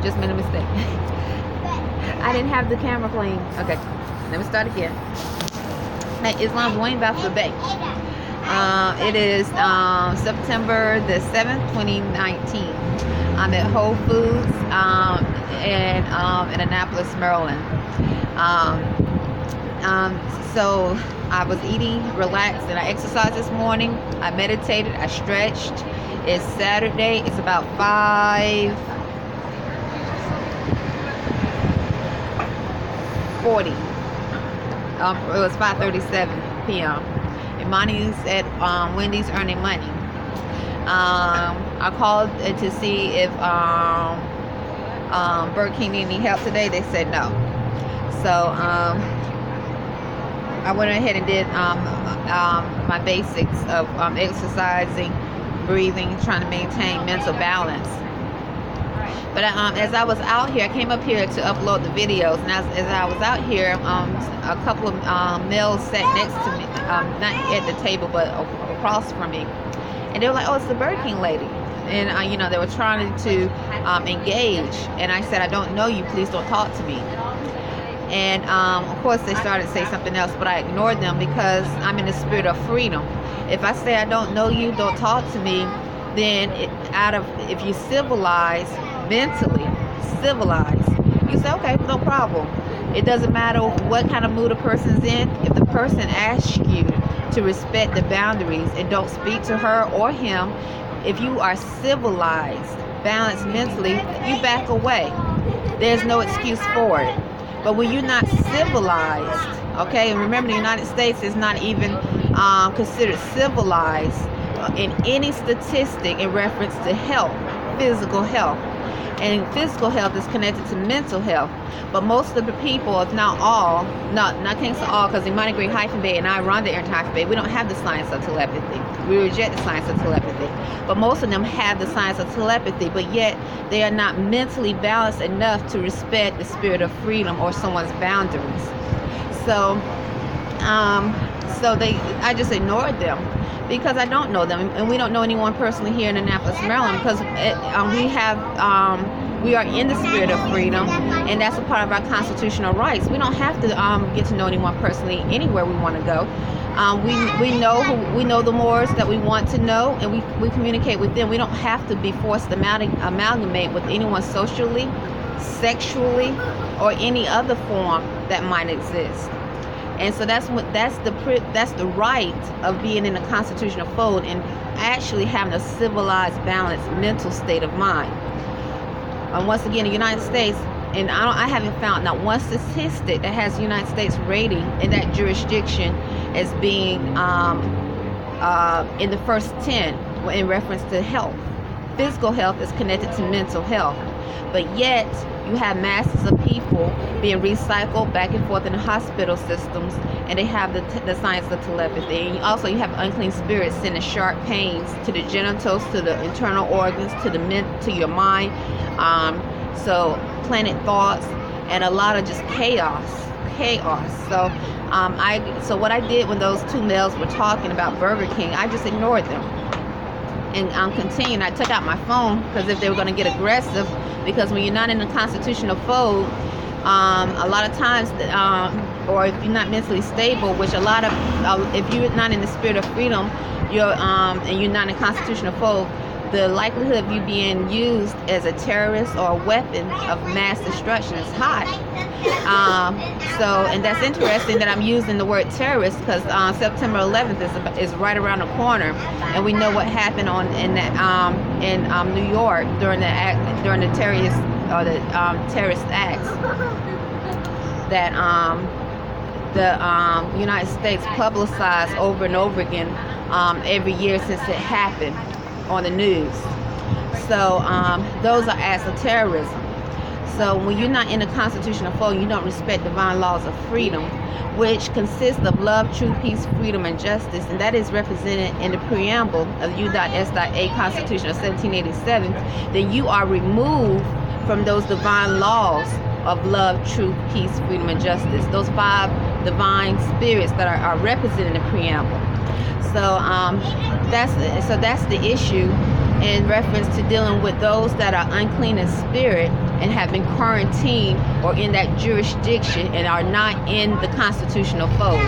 just made a mistake. I didn't have the camera playing. Okay, let me start again. At Arrington-Bey. It is September the 7th, 2019. I'm at Whole Foods in Annapolis, Maryland. So I was eating, relaxed, and I exercised this morning. I meditated, I stretched. It's Saturday. It's about 5:40. It was 5:37 p.m. And Monty's at Wendy's earning money. I called to see if Burger King needed any help today. They said no. So I went ahead and did my basics of exercising, breathing, trying to maintain mental balance. But as I was out here, I came up here to upload the videos, and as I was out here, a couple of males sat next to me, not at the table, but across from me, and they were like, "Oh, it's the Burger King lady," and they were trying to engage, and I said, "I don't know you, please don't talk to me." And of course they started to say something else, but I ignored them because I'm in the spirit of freedom. If I say I don't know you, don't talk to me, then if you civilize, mentally civilize, you say, okay, no problem. It doesn't matter what kind of mood a person's in. If the person asks you to respect the boundaries and don't speak to her or him, if you are civilized, balanced mentally, you back away. There's no excuse for it. But when you're not civilized, okay, and remember the United States is not even considered civilized in any statistic in reference to health, physical health. And physical health is connected to mental health. But most of the people, if not all, not can't say all, because Arrington-Bey and I run the Arrington-Bey, we don't have the science of telepathy. We reject the science of telepathy. But most of them have the science of telepathy, but yet they are not mentally balanced enough to respect the spirit of freedom or someone's boundaries. So I just ignored them because I don't know them, and we don't know anyone personally here in Annapolis, Maryland, because we are in the spirit of freedom, and that's a part of our constitutional rights. We don't have to get to know anyone personally anywhere we want to go. We know the mores that we want to know, and we communicate with them. We don't have to be forced to amalgamate with anyone socially, sexually, or any other form that might exist. And so that's the right of being in a constitutional fold and actually having a civilized, balanced mental state of mind. Once again, the United States, and I haven't found not one statistic that has the United States rating in that jurisdiction as being in the first 10 in reference to health. Physical health is connected to mental health, but yet you have masses of people being recycled back and forth in the hospital systems, and they have the science of telepathy. And you have unclean spirits sending sharp pains to the genitals, to the internal organs, to your mind. So planted thoughts and a lot of just chaos. So so what I did when those two males were talking about Burger King, I just ignored them. And continuing, I took out my phone because if they were going to get aggressive, because when you're not in the constitutional fold, a lot of times, or if you're not mentally stable, which a lot of, if you're not in the spirit of freedom, and you're not in the constitutional fold, the likelihood of you being used as a terrorist or a weapon of mass destruction is high. And that's interesting that I'm using the word terrorist because September 11th is right around the corner, and we know what happened in New York during the terrorist acts that the United States publicized over and over again every year since it happened on the news. So those are acts of terrorism. So when you're not in the constitutional fold, you don't respect divine laws of freedom, which consist of love, truth, peace, freedom, and justice, and that is represented in the preamble of U.S.A. Constitution of 1787, then you are removed from those divine laws of love, truth, peace, freedom, and justice. Those 5 divine spirits that are represented in the preamble. So that's the issue in reference to dealing with those that are unclean in spirit and have been quarantined or in that jurisdiction and are not in the constitutional fold.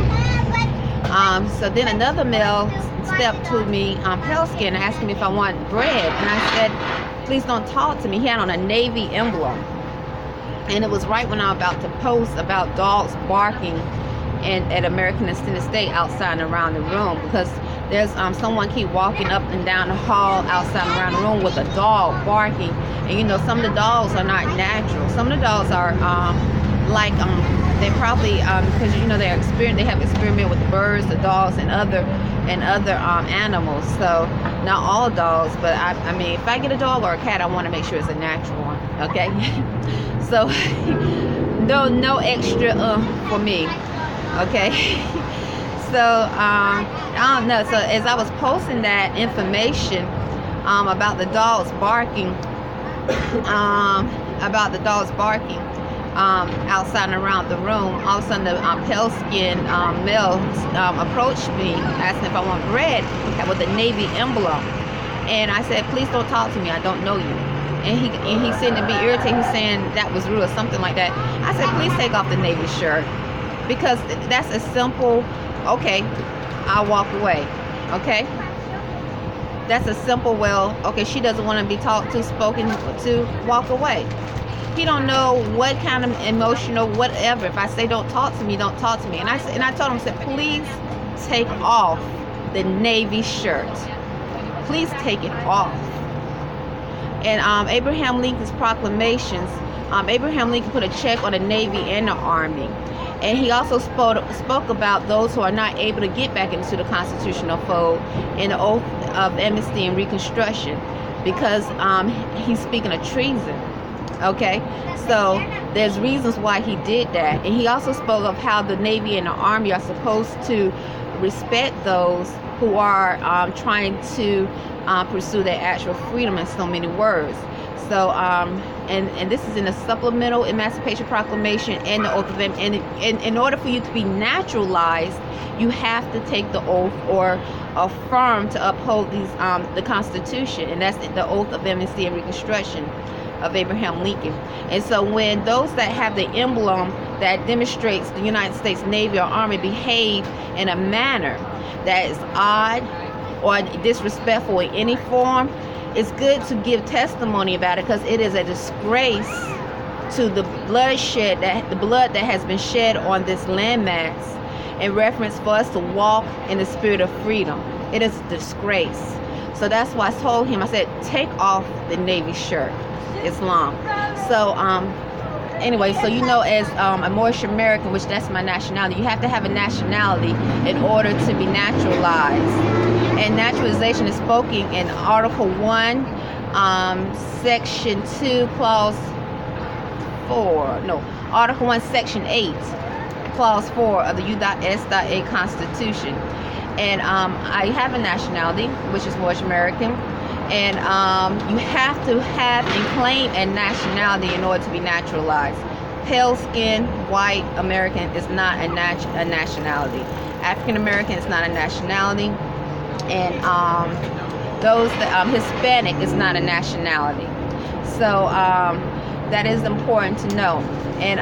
So then another male stepped to me, pale skin, asking me if I want bread, and I said, please don't talk to me. He had on a Navy emblem, and it was right when I was about to post about dogs barking at American Extended State outside and around the room, because there's someone keep walking up and down the hall outside and around the room with a dog barking, and you know, some of the dogs are not natural. Some of the dogs are they probably because you know they have experiment with the birds, the dogs, and other animals. So not all dogs, but I mean, if I get a dog or a cat, I want to make sure it's a natural one. Okay. So no extra for me. Okay. So I don't know. So as I was posting that information about the dogs barking, outside and around the room, all of a sudden the pale skinned male approached me asking if I want bread with a Navy emblem, and I said, please don't talk to me, I don't know you. And he seemed to be irritated. He's saying that was rude or something like that. I said, please take off the Navy shirt, because that's a simple, okay, I'll walk away. Okay, that's a simple, well, okay, she doesn't want to be talked to, spoken to, walk away. He don't know what kind of emotional whatever. If I say don't talk to me, don't talk to me. And I told him, I said, please take off the Navy shirt. Please take it off. And Abraham Lincoln's proclamations, Abraham Lincoln put a check on the Navy and the Army. And he also spoke about those who are not able to get back into the constitutional fold in the oath of amnesty and reconstruction, because he's speaking of treason. Okay, so there's reasons why he did that. And he also spoke of how the Navy and the Army are supposed to respect those who are trying to pursue their actual freedom, in so many words. So and this is in the supplemental Emancipation Proclamation and the oath of them. And in order for you to be naturalized, you have to take the oath or affirm to uphold these the Constitution, and that's the oath of amnesty and reconstruction of Abraham Lincoln. And so when those that have the emblem that demonstrates the United States Navy or Army behave in a manner that is odd or disrespectful in any form, it's good to give testimony about it, because it is a disgrace to the bloodshed, the blood that has been shed on this landmass, in reference for us to walk in the spirit of freedom. It is a disgrace. So that's why I told him, I said, take off the Navy shirt. It's long. So anyway, so you know, as a Moorish American, which that's my nationality, you have to have a nationality in order to be naturalized. And naturalization is spoken in Article 1, Section 2, Clause 4. No, Article 1, Section 8, Clause 4 of the U.S.A. Constitution. And I have a nationality, which is Moorish American. And you have to have and claim a nationality in order to be naturalized. Pale skin, white American is not a nationality. African American is not a nationality. And those that Hispanic is not a nationality. So that is important to know. And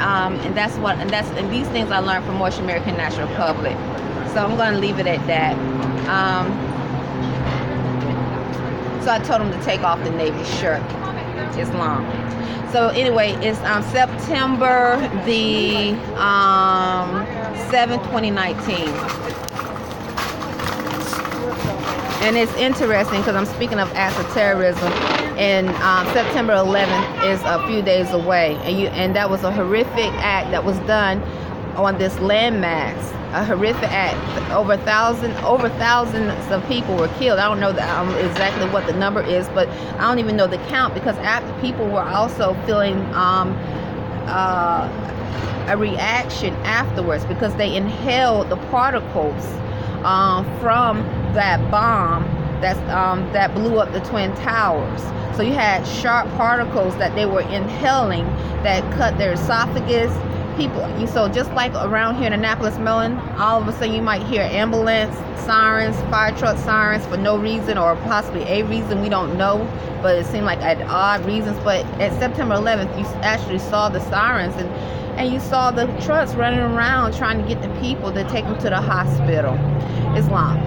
these things I learned from Moorish American National Republic. So I'm going to leave it at that. So I told him to take off the Navy shirt. It's long. So anyway, it's September the 7th, 2019. And it's interesting because I'm speaking of acts of terrorism, and September 11th is a few days away. And that was a horrific act that was done on this landmass. A horrific act. Over thousands of people were killed. I don't know exactly what the number is, but I don't even know the count, because after people were also feeling a reaction afterwards, because they inhaled the particles from that bomb that blew up the Twin Towers. So you had sharp particles that they were inhaling that cut their esophagus, people. So just like around here in Annapolis, Maryland, all of a sudden you might hear ambulance sirens, fire truck sirens for no reason, or possibly a reason, we don't know, but it seemed like at odd reasons. But at September 11th, you actually saw the sirens, and you saw the trucks running around trying to get the people to take them to the hospital. Islam.